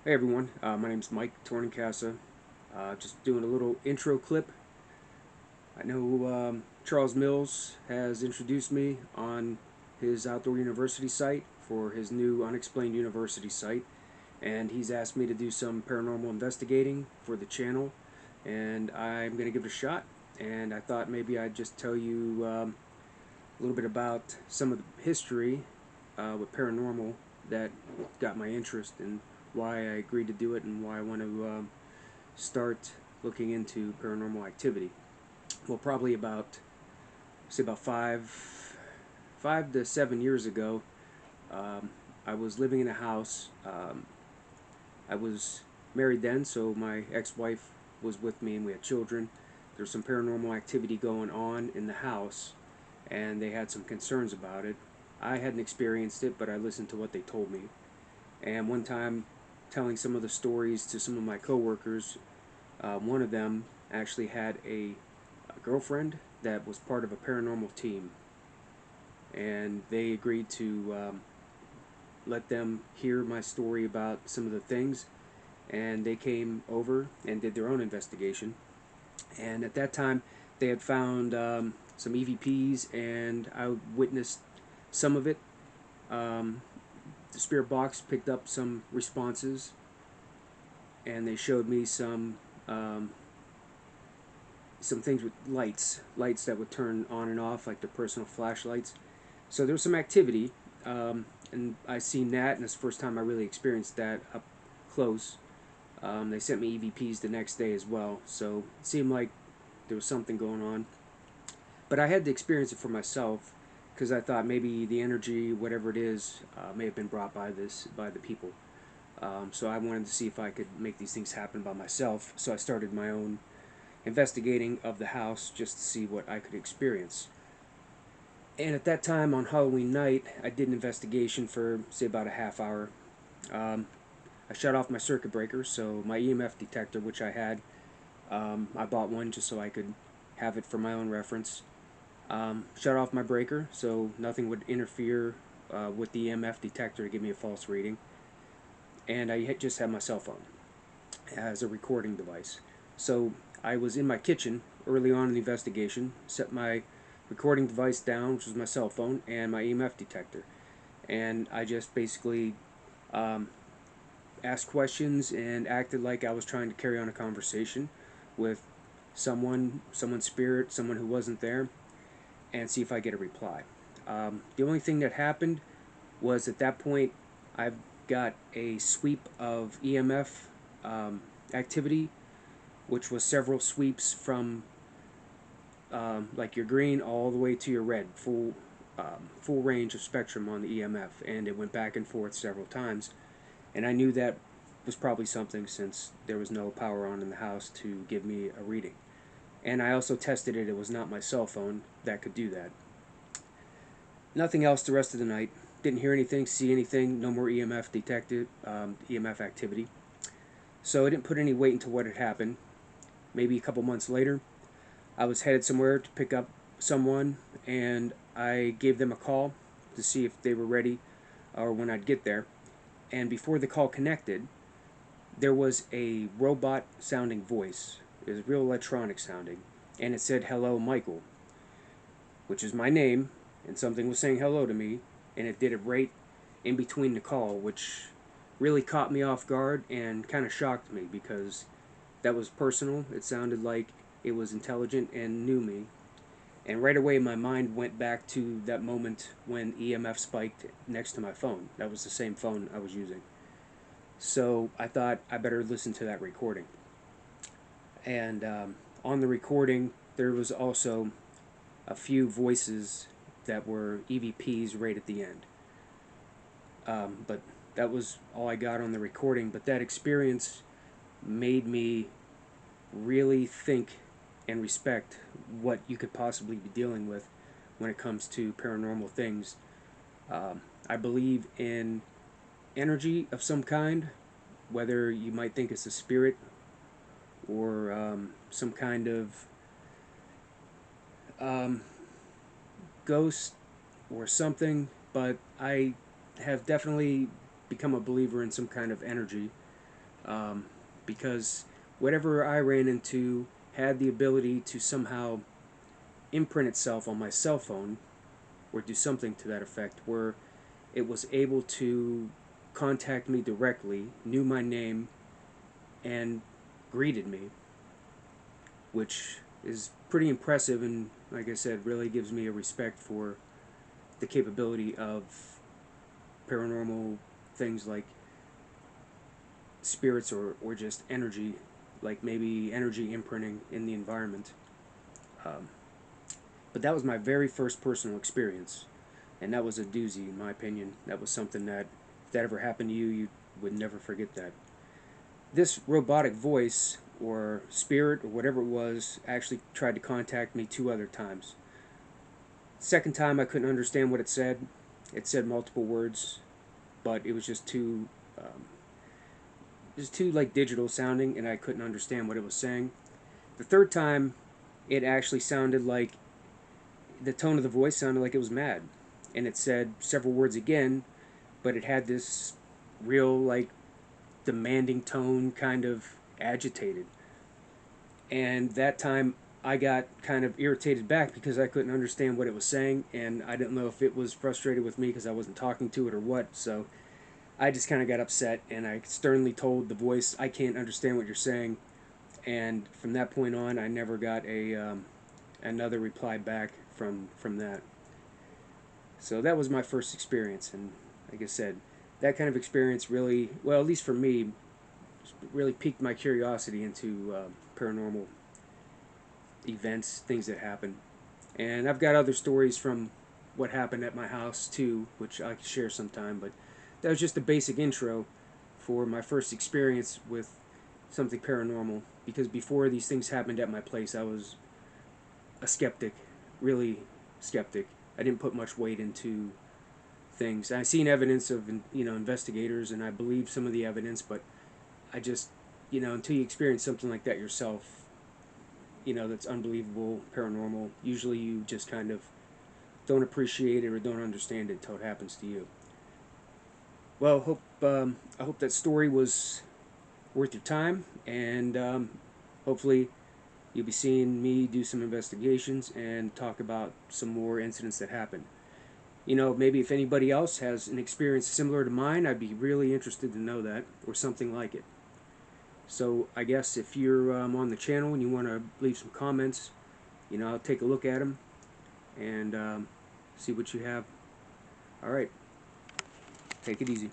Hey everyone, my name's Mike Tornincasa. Just doing a little intro clip. I know Charles Mills has introduced me on his outdoor university site for his new unexplained university site, and he's asked me to do some paranormal investigating for the channel, and I'm going to give it a shot. And I thought maybe I'd just tell you a little bit about some of the history with paranormal that got my interest and why I agreed to do it and why I want to start looking into paranormal activity. Well, probably about say about 5 to 7 years ago, um, I was living in a house. I was married then, so my ex-wife was with me and we had children. There was some paranormal activity going on in the house, and they had some concerns about it. I hadn't experienced it, but I listened to what they told me. And one time, telling some of the stories to some of my coworkers, one of them actually had a girlfriend that was part of a paranormal team, and they agreed to let them hear my story about some of the things. And they came over and did their own investigation. And at that time, they had found some EVPs, and I witnessed some of it. Um, the spirit box picked up some responses, and they showed me some things with lights that would turn on and off, like the personal flashlights. So there was some activity, and I seen that, and it's the first time I really experienced that up close. They sent me EVPs the next day as well, so it seemed like there was something going on. But I had to experience it for myself because I thought maybe the energy, whatever it is, may have been brought by the people. So I wanted to see if I could make these things happen by myself. So I started my own investigating of the house just to see what I could experience. And at that time on Halloween night, I did an investigation for say about a half hour. Um, I shut off my circuit breaker, so my EMF detector, which I had, I bought one just so I could have it for my own reference. Shut off my breaker so nothing would interfere with the EMF detector to give me a false reading. And I just had my cell phone as a recording device. So I was in my kitchen early on in the investigation, set my recording device down, which was my cell phone, and my EMF detector. And I just basically um, asked questions and acted like I was trying to carry on a conversation with someone's spirit, someone who wasn't there, and see if I get a reply. The only thing that happened was at that point I've got a sweep of EMF activity, which was several sweeps from like your green all the way to your red, full range of spectrum on the EMF, and it went back and forth several times. And I knew that was probably something since there was no power on in the house to give me a reading. And I also tested it; it was not my cell phone that could do that. Nothing else the rest of the night. Didn't hear anything, see anything, no more EMF detected, EMF activity. So I didn't put any weight into what had happened. Maybe a couple months later, I was headed somewhere to pick up someone, and I gave them a call to see if they were ready or when I'd get there. And before the call connected, there was a robot sounding voice. It was real electronic sounding, and it said, "Hello, Michael," which is my name, and something was saying hello to me, and it did it right in between the call, which really caught me off guard and kind of shocked me because that was personal. It sounded like it was intelligent and knew me. And right away, my mind went back to that moment when EMF spiked next to my phone. That was the same phone I was using. So I thought I better listen to that recording. And on the recording, there was also a few voices that were EVPs right at the end. But that was all I got on the recording. But that experience made me really think and respect what you could possibly be dealing with when it comes to paranormal things. I believe in energy of some kind, whether you might think it's a spirit or some kind of um, ghost or something, but I have definitely become a believer in some kind of energy. because whatever I ran into had the ability to somehow imprint itself on my cell phone or do something to that effect where it was able to contact me directly, knew my name, and greeted me, which is pretty impressive and, like I said, really gives me a respect for the capability of paranormal things like spirits or just energy, like maybe energy imprinting in the environment. Um, but that was my very first personal experience, and that was a doozy, in my opinion. That was something that, if that ever happened to you, you would never forget that. This robotic voice or spirit or whatever it was actually tried to contact me 2 other times. Second time, I couldn't understand what it said. It said multiple words, but it was just too like digital sounding, and I couldn't understand what it was saying. The third time, it actually sounded like the tone of the voice sounded like it was mad, and it said several words again, but it had this real like demanding tone, kind of agitated. And that time I got kind of irritated back because I couldn't understand what it was saying, and I didn't know if it was frustrated with me because I wasn't talking to it or what. So I just kind of got upset, and I sternly told the voice, "I can't understand what you're saying." And from that point on, I never got another reply back from that. So that was my first experience, and like I said, that kind of experience really, well, at least for me, really piqued my curiosity into paranormal events, things that happen. And I've got other stories from what happened at my house too, which I could share sometime. But that was just a basic intro for my first experience with something paranormal. Because before these things happened at my place, I was a skeptic, really skeptic. I didn't put much weight into things. I've seen evidence of investigators, and I believe some of the evidence, but I just until you experience something like that yourself, that's unbelievable, paranormal. Usually, you just kind of don't appreciate it or don't understand it until it happens to you. Well, I hope that story was worth your time, and hopefully you'll be seeing me do some investigations and talk about some more incidents that happened. Maybe if anybody else has an experience similar to mine, I'd be really interested to know that, or something like it. So I guess if you're on the channel and you want to leave some comments, I'll take a look at them and see what you have. All right, take it easy.